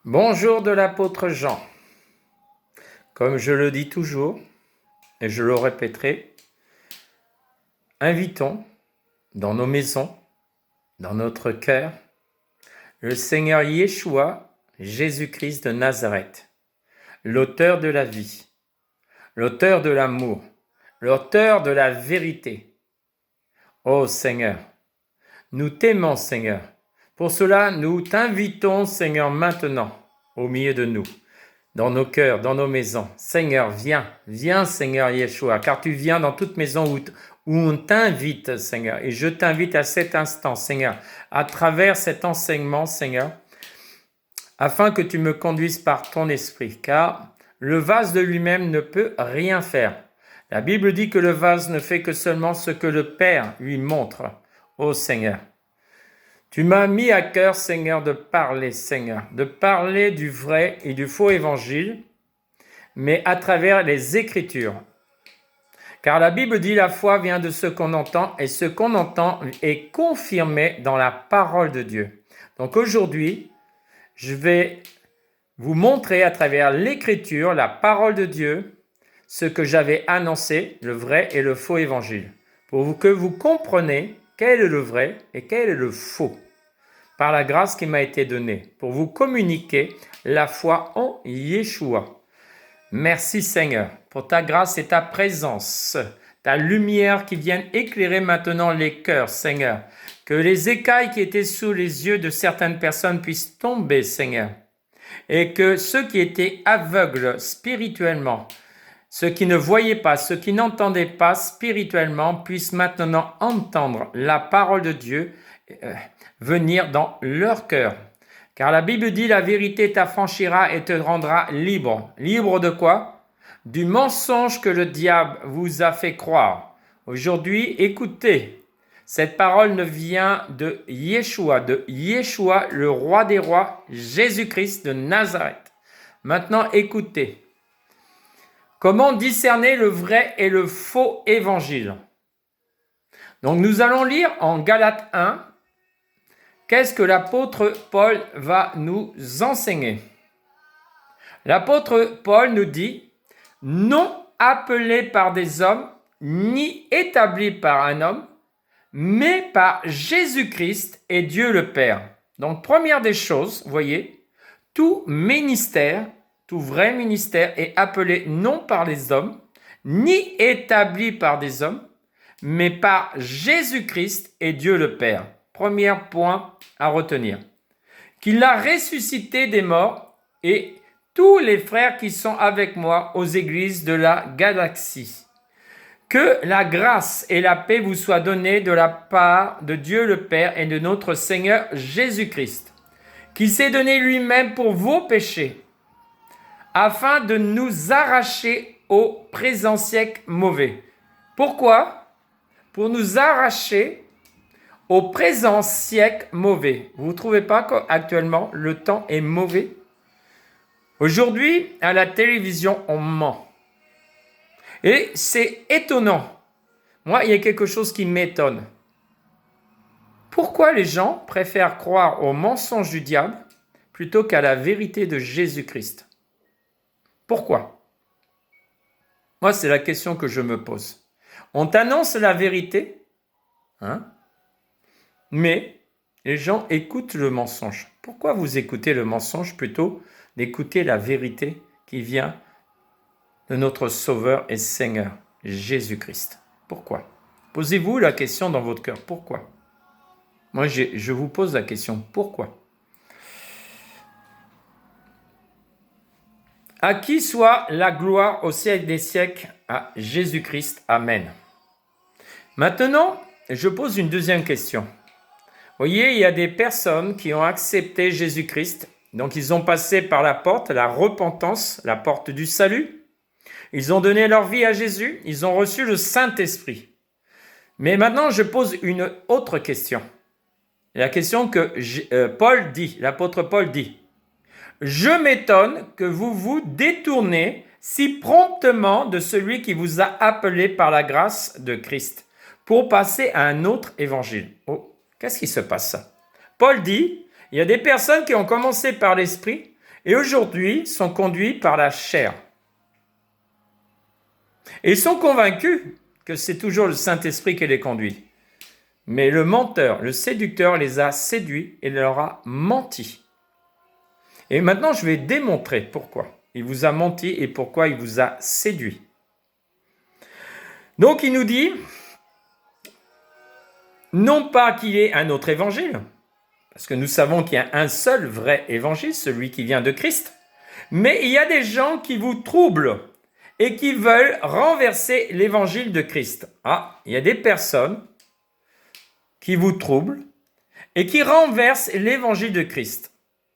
Bonjour de l'apôtre Jean. Comme je le dis toujours, et je le répéterai, invitons dans nos maisons, dans notre cœur, le Seigneur Yeshua, Jésus-Christ de Nazareth, l'auteur de la vie, l'auteur de l'amour, l'auteur de la vérité. Ô Seigneur, nous t'aimons Seigneur. Pour cela, nous t'invitons Seigneur maintenant au milieu de nous, dans nos cœurs, dans nos maisons. Seigneur, viens Seigneur Yeshua, car tu viens dans toute maison où on t'invite Seigneur. Et je t'invite à cet instant Seigneur, à travers cet enseignement Seigneur, afin que tu me conduises par ton esprit, car le vase de lui-même ne peut rien faire. La Bible dit que le vase ne fait que seulement ce que le Père lui montre. Ô Seigneur, tu m'as mis à cœur, Seigneur, de parler, Seigneur, de parler du vrai et du faux évangile, mais à travers les Écritures. Car la Bible dit la foi vient de ce qu'on entend, et ce qu'on entend est confirmé dans la parole de Dieu. Donc aujourd'hui, je vais vous montrer à travers l'Écriture, la parole de Dieu, ce que j'avais annoncé, le vrai et le faux évangile, pour que vous compreniez quel est le vrai et quel est le faux, par la grâce qui m'a été donnée, pour vous communiquer la foi en Yeshua. Merci Seigneur pour ta grâce et ta présence, ta lumière qui vient éclairer maintenant les cœurs, Seigneur. Que les écailles qui étaient sous les yeux de certaines personnes puissent tomber, Seigneur. Et que ceux qui étaient aveugles spirituellement, ceux qui ne voyaient pas, ceux qui n'entendaient pas spirituellement, puissent maintenant entendre la parole de Dieu venir dans leur cœur. Car la Bible dit, la vérité t'affranchira et te rendra libre. Libre de quoi? Du mensonge que le diable vous a fait croire. Aujourd'hui, écoutez, cette parole ne vient de Yeshua, le roi des rois, Jésus-Christ de Nazareth. Maintenant, écoutez. Comment discerner le vrai et le faux évangile? Donc, nous allons lire en Galates 1, qu'est-ce que l'apôtre Paul va nous enseigner? L'apôtre Paul nous dit, non appelé par des hommes, ni établi par un homme, mais par Jésus-Christ et Dieu le Père. Donc, première des choses, vous voyez, tout ministère, tout vrai ministère est appelé non par les hommes, ni établi par des hommes, mais par Jésus-Christ et Dieu le Père. Premier point à retenir. Qu'il a ressuscité des morts et tous les frères qui sont avec moi aux églises de la galaxie. Que la grâce et la paix vous soient données de la part de Dieu le Père et de notre Seigneur Jésus-Christ, qui s'est donné lui-même pour vos péchés, afin de nous arracher au présent siècle mauvais. Pourquoi? Pour nous arracher au présent siècle mauvais. Vous ne trouvez pas qu'actuellement le temps est mauvais? Aujourd'hui, à la télévision, on ment. Et c'est étonnant. Moi, il y a quelque chose qui m'étonne. Pourquoi les gens préfèrent croire au mensonge du diable plutôt qu'à la vérité de Jésus-Christ? Pourquoi? Moi, c'est la question que je me pose. On t'annonce la vérité, hein? Mais les gens écoutent le mensonge. Pourquoi vous écoutez le mensonge plutôt d'écouter la vérité qui vient de notre Sauveur et Seigneur, Jésus-Christ? Pourquoi? Posez-vous la question dans votre cœur. Pourquoi? Moi, je vous pose la question. Pourquoi? À qui soit la gloire au siècle des siècles, à Jésus-Christ. Amen. Maintenant, je pose une deuxième question. Vous voyez, il y a des personnes qui ont accepté Jésus-Christ. Donc, ils ont passé par la porte, la repentance, la porte du salut. Ils ont donné leur vie à Jésus. Ils ont reçu le Saint-Esprit. Mais maintenant, je pose une autre question. La question que Paul dit, l'apôtre Paul dit. Je m'étonne que vous vous détournez si promptement de celui qui vous a appelé par la grâce de Christ pour passer à un autre évangile. Oh, qu'est-ce qui se passe? Paul dit, il y a des personnes qui ont commencé par l'esprit et aujourd'hui sont conduits par la chair. Et ils sont convaincus que c'est toujours le Saint-Esprit qui les conduit. Mais le menteur, le séducteur les a séduits et leur a menti. Et maintenant, je vais démontrer pourquoi il vous a menti et pourquoi il vous a séduit. Donc, il nous dit, non pas qu'il y ait un autre évangile, parce que nous savons qu'il y a un seul vrai évangile, celui qui vient de Christ, mais il y a des gens qui vous troublent et qui veulent renverser l'évangile de Christ. Ah, il y a des personnes qui vous troublent et qui renversent l'évangile de Christ.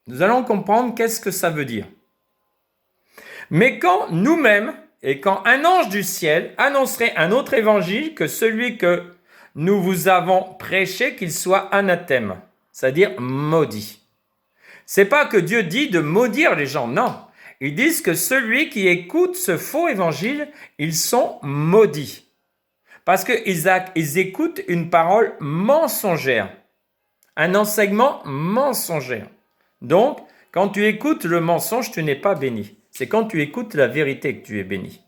Nous allons comprendre qu'est-ce que ça veut dire. Mais quand nous-mêmes et quand un ange du ciel annoncerait un autre évangile que celui que nous vous avons prêché, qu'il soit anathème, c'est-à-dire maudit. C'est pas que Dieu dit de maudire les gens, non. Ils disent que celui qui écoute ce faux évangile, ils sont maudits. Parce qu'ils écoutent une parole mensongère, un enseignement mensongère. Donc, quand tu écoutes le mensonge, tu n'es pas béni. C'est quand tu écoutes la vérité que tu es béni.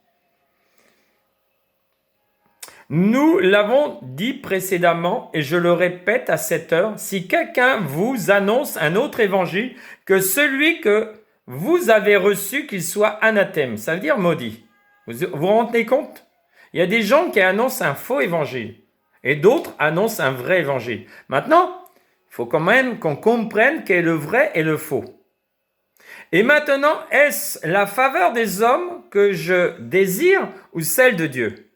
Nous l'avons dit précédemment, et je le répète à cette heure, si quelqu'un vous annonce un autre évangile que celui que vous avez reçu, qu'il soit anathème, ça veut dire maudit. Vous vous rendez compte? Il y a des gens qui annoncent un faux évangile, et d'autres annoncent un vrai évangile. Maintenant, il faut quand même qu'on comprenne qu'est le vrai et le faux. Et maintenant, est-ce la faveur des hommes que je désire ou celle de Dieu?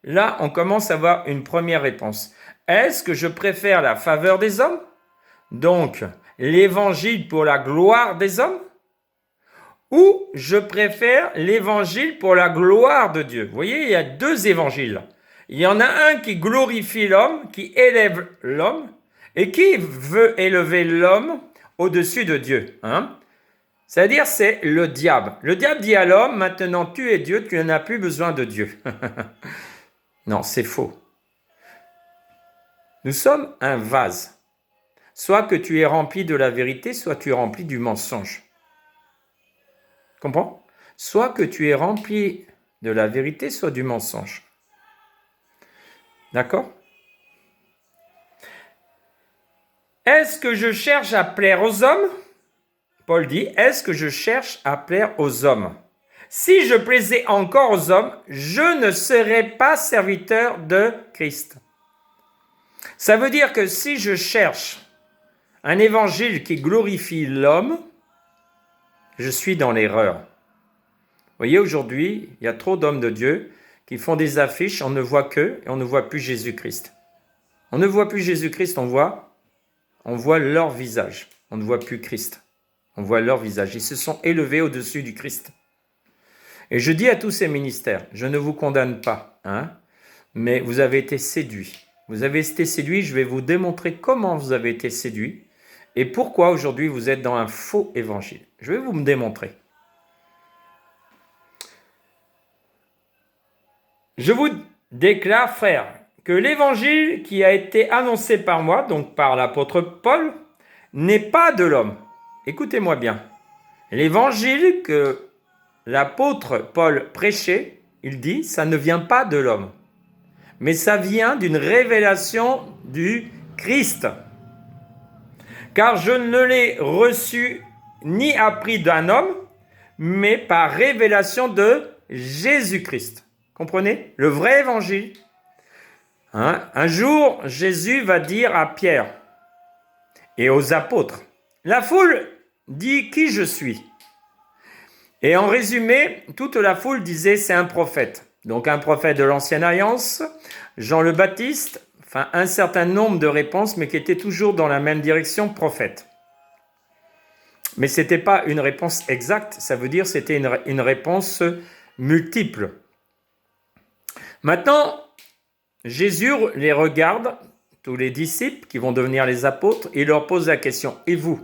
Là, on commence à avoir une première réponse. Est-ce que je préfère la faveur des hommes? Donc, l'évangile pour la gloire des hommes? Ou je préfère l'évangile pour la gloire de Dieu? Vous voyez, il y a deux évangiles. Il y en a un qui glorifie l'homme, qui élève l'homme, et qui veut élever l'homme au-dessus de Dieu. C'est-à-dire, c'est le diable. Le diable dit à l'homme, maintenant tu es Dieu, tu n'as plus besoin de Dieu. Non, c'est faux. Nous sommes un vase. Soit que tu es rempli de la vérité, soit tu es rempli du mensonge. Comprends? Soit que tu es rempli de la vérité, soit du mensonge. D'accord? Est-ce que je cherche à plaire aux hommes? Paul dit, est-ce que je cherche à plaire aux hommes? Si je plaisais encore aux hommes, je ne serais pas serviteur de Christ. Ça veut dire que si je cherche un évangile qui glorifie l'homme, je suis dans l'erreur. Vous voyez, aujourd'hui, il y a trop d'hommes de Dieu qui font des affiches, on ne voit qu'eux et on ne voit plus Jésus-Christ. On ne voit plus Jésus-Christ, on voit leur visage. On ne voit plus Christ. On voit leur visage. Ils se sont élevés au-dessus du Christ. Et je dis à tous ces ministères, je ne vous condamne pas, mais vous avez été séduits. Vous avez été séduits, je vais vous démontrer comment vous avez été séduits et pourquoi aujourd'hui vous êtes dans un faux évangile. Je vais vous me démontrer. Je vous déclare, frères, que l'évangile qui a été annoncé par moi, donc par l'apôtre Paul, n'est pas de l'homme. Écoutez-moi bien. L'évangile que l'apôtre Paul prêchait, il dit, ça ne vient pas de l'homme, mais ça vient d'une révélation du Christ. Car je ne l'ai reçu ni appris d'un homme, mais par révélation de Jésus-Christ. Comprenez? Le vrai évangile. Un jour, Jésus va dire à Pierre et aux apôtres, la foule dit qui je suis. Et en résumé, toute la foule disait c'est un prophète. Donc un prophète de l'Ancienne Alliance, Jean le Baptiste, enfin un certain nombre de réponses, mais qui étaient toujours dans la même direction, prophète. Mais ce n'était pas une réponse exacte, ça veut dire c'était une réponse multiple. Maintenant, Jésus les regarde, tous les disciples qui vont devenir les apôtres, et il leur pose la question, et vous?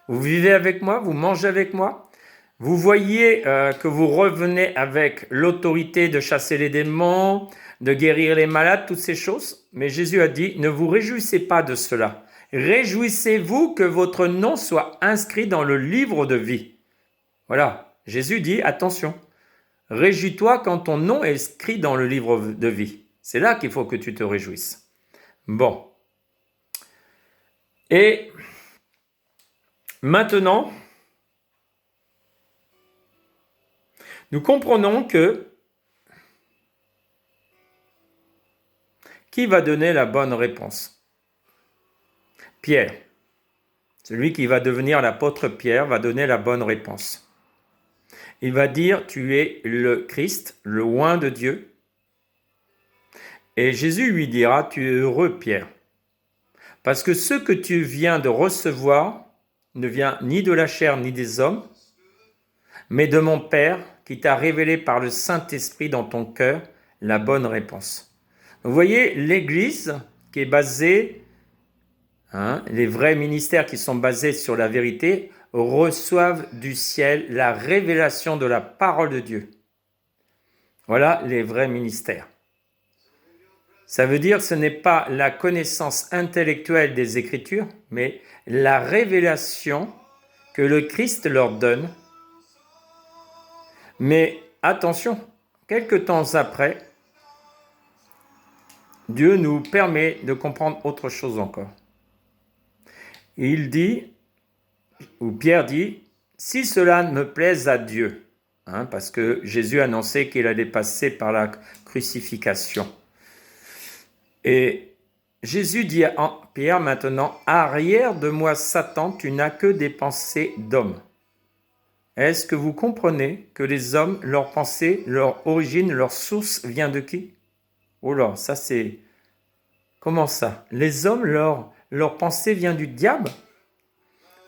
Vous vivez avec moi? Vous mangez avec moi? Vous voyez que vous revenez avec l'autorité de chasser les démons, de guérir les malades, toutes ces choses. Mais Jésus a dit, ne vous réjouissez pas de cela. Réjouissez-vous que votre nom soit inscrit dans le livre de vie. Voilà, Jésus dit, attention, réjouis-toi quand ton nom est écrit dans le livre de vie. C'est là qu'il faut que tu te réjouisses. Bon. Et maintenant, nous comprenons que qui va donner la bonne réponse? Pierre. Celui qui va devenir l'apôtre Pierre va donner la bonne réponse. Il va dire, tu es le Christ, le oint de Dieu. Et Jésus lui dira, tu es heureux, Pierre, parce que ce que tu viens de recevoir ne vient ni de la chair ni des hommes, mais de mon Père qui t'a révélé par le Saint-Esprit dans ton cœur la bonne réponse. Vous voyez, l'Église qui est basée, les vrais ministères qui sont basés sur la vérité, reçoivent du ciel la révélation de la parole de Dieu. Voilà les vrais ministères. Ça veut dire que ce n'est pas la connaissance intellectuelle des Écritures, mais la révélation que le Christ leur donne. Mais attention, quelque temps après, Dieu nous permet de comprendre autre chose encore. Il dit, ou Pierre dit, si cela me plaise à Dieu, parce que Jésus annonçait qu'il allait passer par la crucifixion. Et Jésus dit à Pierre maintenant, arrière de moi Satan, tu n'as que des pensées d'homme. Est-ce que vous comprenez que les hommes, leurs pensées, leur origine, leur source vient de qui? Oh là, ça c'est... Comment ça? Les hommes, leur pensée vient du diable?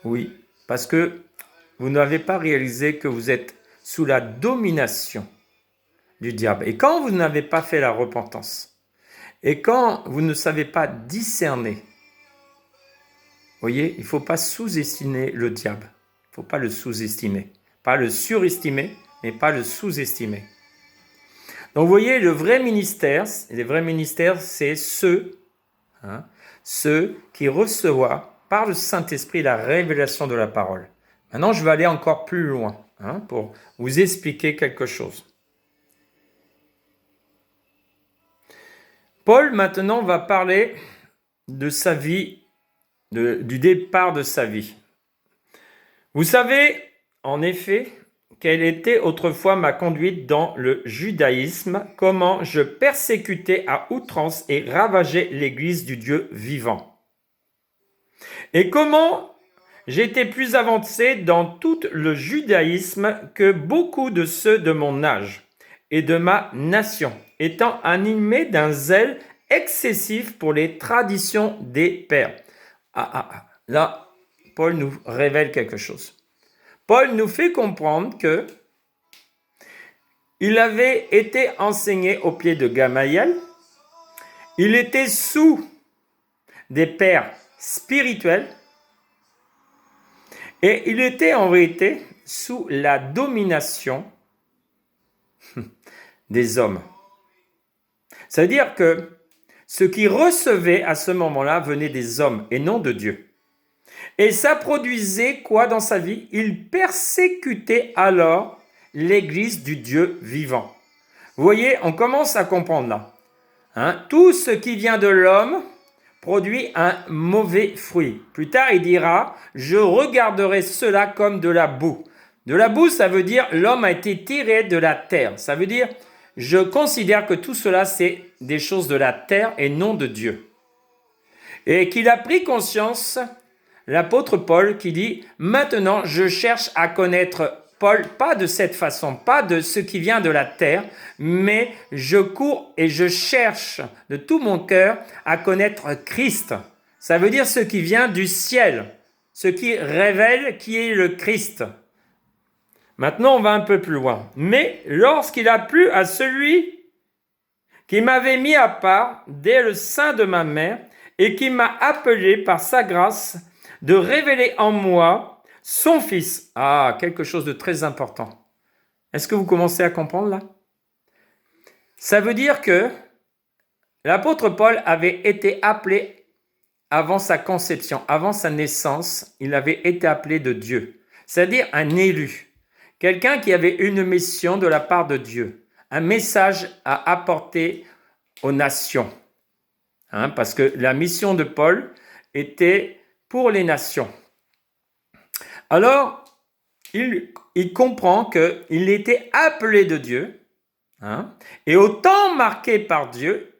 Oui, parce que vous n'avez pas réalisé que vous êtes sous la domination du diable. Et quand vous n'avez pas fait la repentance, et quand vous ne savez pas discerner, voyez, il ne faut pas sous-estimer le diable. Il ne faut pas le sous-estimer. Pas le surestimer, mais pas le sous-estimer. Donc vous voyez, les vrais ministères, c'est ceux qui reçoivent par le Saint-Esprit la révélation de la parole. Maintenant, je vais aller encore plus loin pour vous expliquer quelque chose. Paul, maintenant, va parler de sa vie, du départ de sa vie. Vous savez, en effet, quelle était autrefois ma conduite dans le judaïsme, comment je persécutais à outrance et ravageais l'Église du Dieu vivant. Et comment j'étais plus avancé dans tout le judaïsme que beaucoup de ceux de mon âge et de ma nation, étant animé d'un zèle excessif pour les traditions des pères. Là, Paul nous révèle quelque chose. Paul nous fait comprendre que il avait été enseigné au pied de Gamaliel, il était sous des pères spirituels et il était en vérité sous la domination des hommes. C'est-à-dire que ce qui recevait à ce moment-là venait des hommes et non de Dieu. Et ça produisait quoi dans sa vie? Il persécutait alors l'Église du Dieu vivant. Vous voyez, on commence à comprendre là. Tout ce qui vient de l'homme produit un mauvais fruit. Plus tard, il dira, je regarderai cela comme de la boue. De la boue, ça veut dire l'homme a été tiré de la terre. Ça veut dire, je considère que tout cela, c'est des choses de la terre et non de Dieu. Et qu'il a pris conscience, l'apôtre Paul, qui dit, maintenant, je cherche à connaître Paul, pas de cette façon, pas de ce qui vient de la terre, mais je cours et je cherche de tout mon cœur à connaître Christ. Ça veut dire ce qui vient du ciel, ce qui révèle qui est le Christ. Maintenant, on va un peu plus loin. Mais lorsqu'il a plu à celui qui m'avait mis à part dès le sein de ma mère et qui m'a appelé par sa grâce de révéler en moi son Fils. Ah, quelque chose de très important. Est-ce que vous commencez à comprendre là? Ça veut dire que l'apôtre Paul avait été appelé avant sa conception, avant sa naissance, il avait été appelé de Dieu. C'est-à-dire un élu quelqu'un qui avait une mission de la part de Dieu, un message à apporter aux nations. Parce que la mission de Paul était pour les nations. Alors, il comprend qu'il était appelé de Dieu, et au temps marqué par Dieu,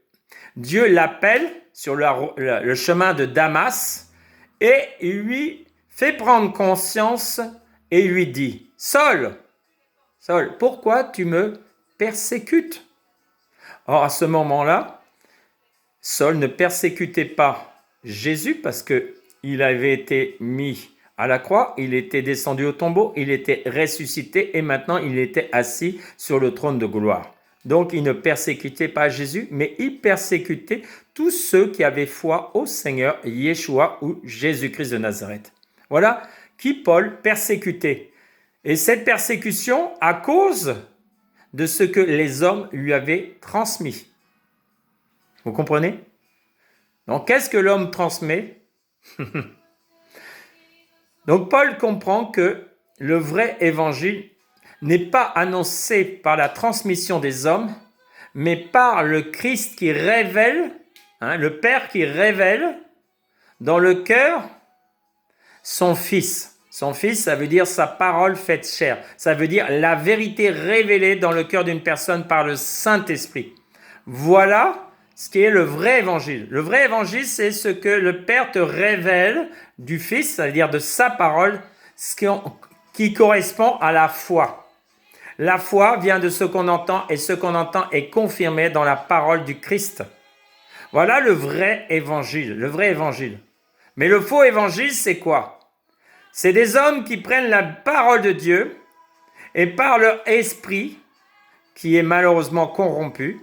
Dieu l'appelle sur le chemin de Damas et lui fait prendre conscience et lui dit « Saul, Saul, pourquoi tu me persécutes ?» Or, à ce moment-là, Saul ne persécutait pas Jésus parce qu'il avait été mis à la croix, il était descendu au tombeau, il était ressuscité et maintenant il était assis sur le trône de gloire. Donc il ne persécutait pas Jésus, mais il persécutait tous ceux qui avaient foi au Seigneur Yeshua ou Jésus-Christ de Nazareth. Voilà qui Paul persécutait. Et cette persécution à cause de ce que les hommes lui avaient transmis. Vous comprenez? Donc qu'est-ce que l'homme transmet? Donc Paul comprend que le vrai évangile n'est pas annoncé par la transmission des hommes, mais par le Christ qui révèle, le Père qui révèle dans le cœur son Fils. Son Fils, ça veut dire sa parole faite chair. Ça veut dire la vérité révélée dans le cœur d'une personne par le Saint-Esprit. Voilà ce qui est le vrai évangile. Le vrai évangile, c'est ce que le Père te révèle du Fils, c'est-à-dire de sa parole, qui correspond à la foi. La foi vient de ce qu'on entend et ce qu'on entend est confirmé dans la parole du Christ. Voilà le vrai évangile, Mais le faux évangile, c'est quoi? C'est des hommes qui prennent la parole de Dieu et par leur esprit, qui est malheureusement corrompu,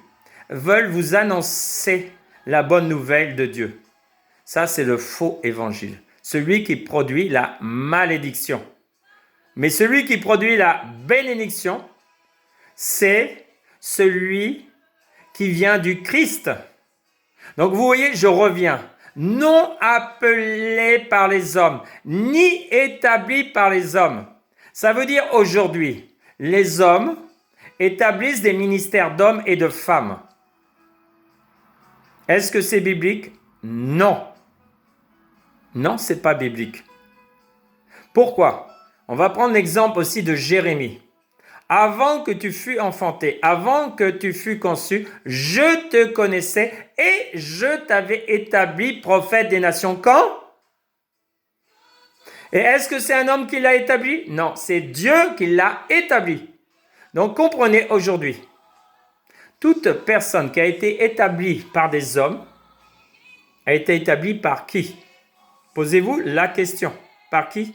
veulent vous annoncer la bonne nouvelle de Dieu. Ça, c'est le faux évangile. Celui qui produit la malédiction. Mais celui qui produit la bénédiction, c'est celui qui vient du Christ. Donc vous voyez, je reviens. Non appelé par les hommes, ni établi par les hommes. Ça veut dire aujourd'hui, les hommes établissent des ministères d'hommes et de femmes. Est-ce que c'est biblique? Non. Non, c'est pas biblique. Pourquoi? On va prendre l'exemple aussi de Jérémie. Avant que tu fus enfanté, avant que tu fus conçu, je te connaissais et je t'avais établi prophète des nations. Quand? Et est-ce que c'est un homme qui l'a établi? Non, c'est Dieu qui l'a établi. Donc comprenez aujourd'hui, toute personne qui a été établie par des hommes a été établie par qui? Posez-vous la question. Par qui?